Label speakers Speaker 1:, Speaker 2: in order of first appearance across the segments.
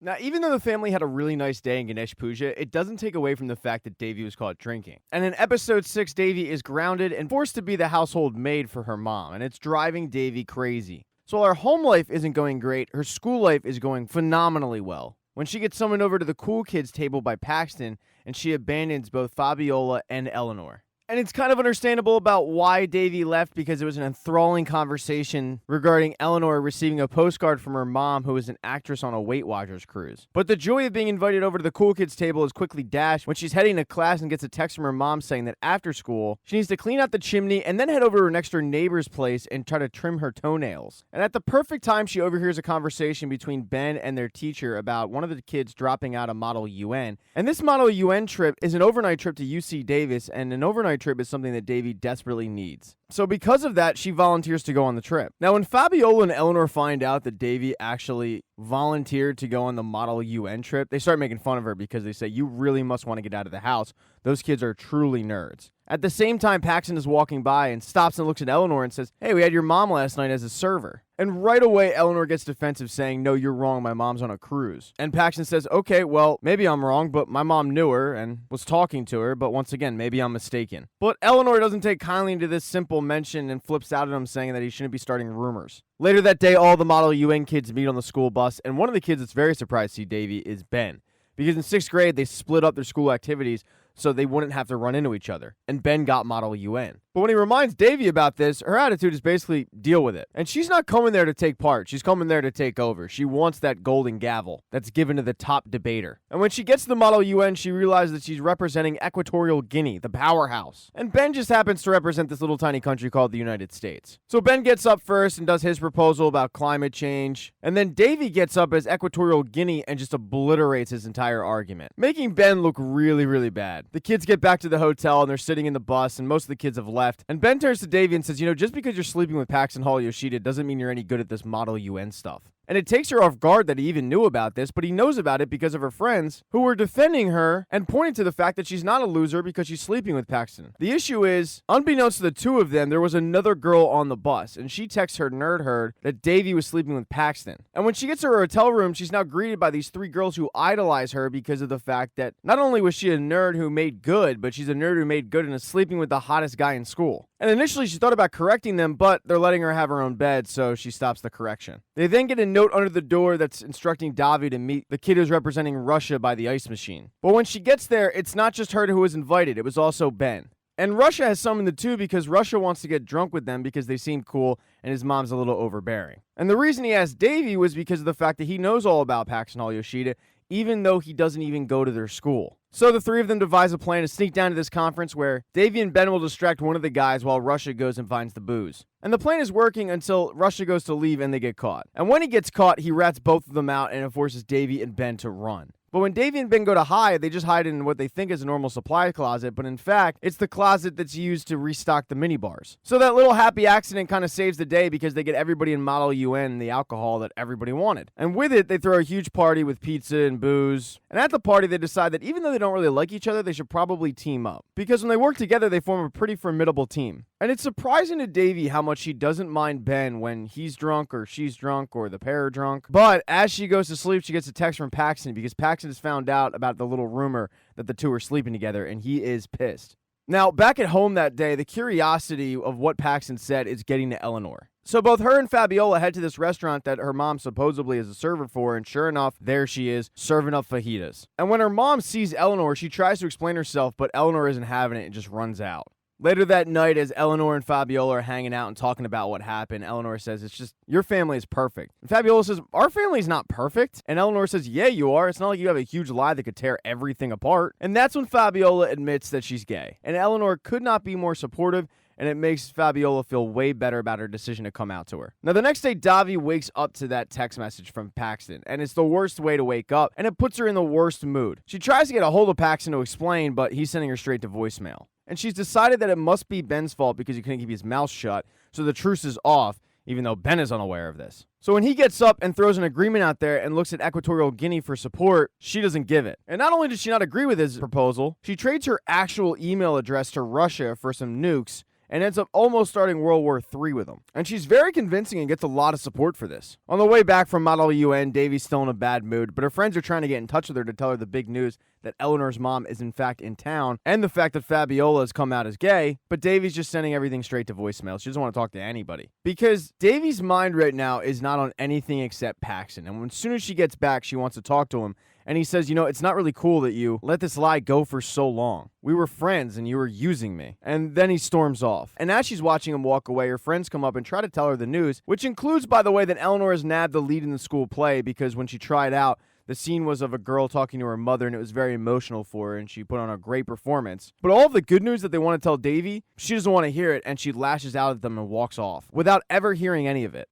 Speaker 1: Now, even though the family had a really nice day in Ganesh Puja, it doesn't take away from the fact that Devi was caught drinking. And in episode 6, Devi is grounded and forced to be the household maid for her mom, and it's driving Devi crazy. So while her home life isn't going great, her school life is going phenomenally well. When she gets summoned over to the cool kids table by Paxton, and she abandons both Fabiola and Eleanor. And it's kind of understandable about why Devi left, because it was an enthralling conversation regarding Eleanor receiving a postcard from her mom, who is an actress on a Weight Watchers cruise. But the joy of being invited over to the cool kids table is quickly dashed when she's heading to class and gets a text from her mom saying that after school, she needs to clean out the chimney and then head over to her next door neighbor's place and try to trim her toenails. And at the perfect time, she overhears a conversation between Ben and their teacher about one of the kids dropping out of Model UN. And this Model UN trip is an overnight trip to UC Davis, and an overnight trip is something that Devi desperately needs. So because of that, she volunteers to go on the trip. Now, when Fabiola and Eleanor find out that Devi actually volunteered to go on the Model UN trip, they start making fun of her because they say, "You really must want to get out of the house. Those kids are truly nerds." At the same time, Paxton is walking by and stops and looks at Eleanor and says, "Hey, we had your mom last night as a server." And right away, Eleanor gets defensive, saying, "No, you're wrong. My mom's on a cruise." And Paxton says, "Okay, well, maybe I'm wrong, but my mom knew her and was talking to her, but once again, maybe I'm mistaken." But Eleanor doesn't take kindly to this simple mention and flips out at him, saying that he shouldn't be starting rumors. Later that day, all the Model UN kids meet on the school bus, and one of the kids that's very surprised to see Devi is Ben. Because in 6th grade, they split up their school activities so they wouldn't have to run into each other. And Ben got Model UN. But when he reminds Devi about this, her attitude is basically deal with it. And she's not coming there to take part. She's coming there to take over. She wants that golden gavel that's given to the top debater. And when she gets to the Model UN, she realizes that she's representing Equatorial Guinea, the powerhouse. And Ben just happens to represent this little tiny country called the United States. So Ben gets up first and does his proposal about climate change. And then Devi gets up as Equatorial Guinea and just obliterates his entire argument, making Ben look really, really bad. The kids get back to the hotel and they're sitting in the bus, and most of the kids have left. And Ben turns to Devi and says, just because you're sleeping with Paxton Hall-Yoshida doesn't mean you're any good at this Model UN stuff. And it takes her off guard that he even knew about this, but he knows about it because of her friends who were defending her and pointing to the fact that she's not a loser because she's sleeping with Paxton. The issue is, unbeknownst to the two of them, there was another girl on the bus, and she texts her nerd herd that Devi was sleeping with Paxton. And when she gets to her hotel room, she's now greeted by these 3 girls who idolize her because of the fact that not only was she a nerd who made good, but she's a nerd who made good and is sleeping with the hottest guy in school. And initially she thought about correcting them, but they're letting her have her own bed, so she stops the correction. They then get a note under the door that's instructing Davi to meet the kid who's representing Russia by the ice machine. But when she gets there, it's not just her who was invited, it was also Ben. And Russia has summoned the two because Russia wants to get drunk with them because they seem cool and his mom's a little overbearing. And the reason he asked Devi was because of the fact that he knows all about Paxton Hall-Yoshida, even though he doesn't even go to their school. So the 3 of them devise a plan to sneak down to this conference where Devi and Ben will distract one of the guys while Russia goes and finds the booze. And the plan is working until Russia goes to leave and they get caught. And when he gets caught, he rats both of them out and it forces Devi and Ben to run. But when Devi and Ben go to hide, they just hide in what they think is a normal supply closet, but in fact, it's the closet that's used to restock the minibars. So that little happy accident kind of saves the day because they get everybody in Model UN the alcohol that everybody wanted. And with it, they throw a huge party with pizza and booze. And at the party, they decide that even though they don't really like each other, they should probably team up. Because when they work together, they form a pretty formidable team. And it's surprising to Devi how much she doesn't mind Ben when he's drunk or she's drunk or the pair are drunk. But as she goes to sleep, she gets a text from Paxton because Paxton has found out about the little rumor that the two are sleeping together, and he is pissed. Now, back at home that day, the curiosity of what Paxton said is getting to Eleanor. So both her and Fabiola head to this restaurant that her mom supposedly is a server for, and sure enough, there she is, serving up fajitas. And when her mom sees Eleanor, she tries to explain herself, but Eleanor isn't having it and just runs out. Later that night, as Eleanor and Fabiola are hanging out and talking about what happened, Eleanor says, "It's just, your family is perfect." And Fabiola says, "Our family's not perfect." And Eleanor says, "Yeah, you are. It's not like you have a huge lie that could tear everything apart." And that's when Fabiola admits that she's gay. And Eleanor could not be more supportive, and it makes Fabiola feel way better about her decision to come out to her. Now, the next day, Davi wakes up to that text message from Paxton, and it's the worst way to wake up, and it puts her in the worst mood. She tries to get a hold of Paxton to explain, but he's sending her straight to voicemail. And she's decided that it must be Ben's fault because he couldn't keep his mouth shut, so the truce is off, even though Ben is unaware of this. So when he gets up and throws an agreement out there and looks at Equatorial Guinea for support, she doesn't give it. And not only does she not agree with his proposal, she trades her actual email address to Russia for some nukes, and ends up almost starting World War III with him. And she's very convincing and gets a lot of support for this. On the way back from Model UN, Davy's still in a bad mood, but her friends are trying to get in touch with her to tell her the big news that Eleanor's mom is in fact in town, and the fact that Fabiola has come out as gay, but Davy's just sending everything straight to voicemail. She doesn't want to talk to anybody. Because Davy's mind right now is not on anything except Paxton, and as soon as she gets back, she wants to talk to him, and he says, it's not really cool that you let this lie go for so long. We were friends and you were using me. And then he storms off. And as she's watching him walk away, her friends come up and try to tell her the news, which includes, by the way, that Eleanor has nabbed the lead in the school play because when she tried out, the scene was of a girl talking to her mother, and it was very emotional for her, and she put on a great performance. But all of the good news that they want to tell Davy, she doesn't want to hear it, and she lashes out at them and walks off without ever hearing any of it.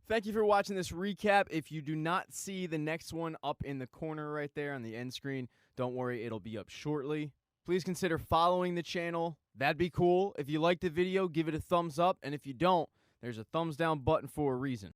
Speaker 1: Thank you for watching this recap. If you do not see the next one up in the corner right there on the end screen, don't worry, it'll be up shortly. Please consider following the channel. That'd be cool. If you liked the video, give it a thumbs up, and if you don't, there's a thumbs down button for a reason.